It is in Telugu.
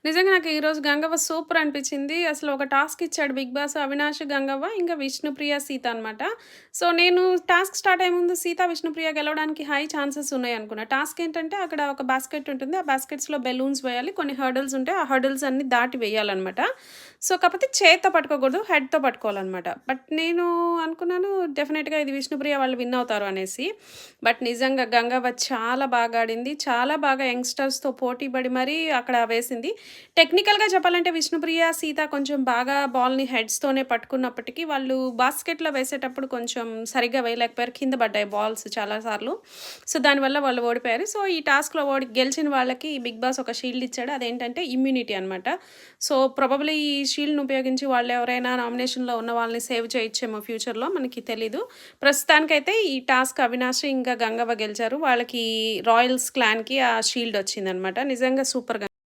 నిజంగా నాకు ఈరోజు 'గంగవ్వ' సూపర్ అనిపించింది. అసలు ఒక టాస్క్ ఇచ్చాడు 'బిగ్ బాస్' అవినాష్, గంగవ్వ ఇంకా విష్ణుప్రియ, సీత అనమాట. సో, నేను టాస్క్ స్టార్ట్ అయ్యే ముందు సీత, విష్ణుప్రియ గెలవడానికి హై ఛాన్సెస్ ఉన్నాయనుకున్నా. టాస్క్ ఏంటంటే అక్కడ ఒక బాస్కెట్ ఉంటుంది. ఆ బాస్కెట్స్‌లో బెలూన్స్ వేయాలి. కొన్ని హర్డిల్స్ ఉంటాయి. ఆ హర్డిల్స్ అన్నీ దాటి వేయాలనమాట. సో, కాకపోతే చేత్తో పట్టుకోకూడదు. హెడ్‌తో పట్టుకోవాలనమాట. బట్ నేను అనుకున్నాను డెఫినెట్‌గా ఇది విష్ణుప్రియ వాళ్ళు విన్ అవుతారు అనేసి. బట్ నిజంగా గంగవ్వ చాలా బాగా ఆడింది. చాలా బాగా యంగ్‌స్టర్స్‌తో పోటీ పడి మరీ అక్కడ వేసింది. టెక్నికల్‌గా చెప్పాలంటే విష్ణుప్రియ, సీత కొంచెం బాగా బాల్‌ని హెడ్స్‌తోనే పట్టుకున్నప్పటికీ, వాళ్ళు బాస్కెట్‌లో వేసేటప్పుడు కొంచెం సరిగ్గా వేయలేకపోయారు. కింద పడ్డాయి బాల్స్ చాలా సార్లు. సో, దానివల్ల వాళ్ళు ఓడిపోయారు. సో, ఈ టాస్క్‌లో గెలిచిన వాళ్ళకి బిగ్ బాస్ ఒక షీల్డ్ ఇచ్చాడు. అదేంటంటే ఇమ్యూనిటీ అనమాట. సో, ప్రాబబ్లీ ఈ షీల్డ్‌ని ఉపయోగించి వాళ్ళెవరైనా నామినేషన్‌లో ఉన్న వాళ్ళని సేవ్ చేయొచ్చేమో ఫ్యూచర్‌లో మనకి తెలీదు. ప్రస్తుతానికైతే ఈ టాస్క్ అవినాష్ ఇంకా గంగవ్వ గెలిచారు. వాళ్ళకి రాయల్స్ క్లాన్‌కి ఆ షీల్డ్ వచ్చిందనమాట. నిజంగా సూపర్‌గా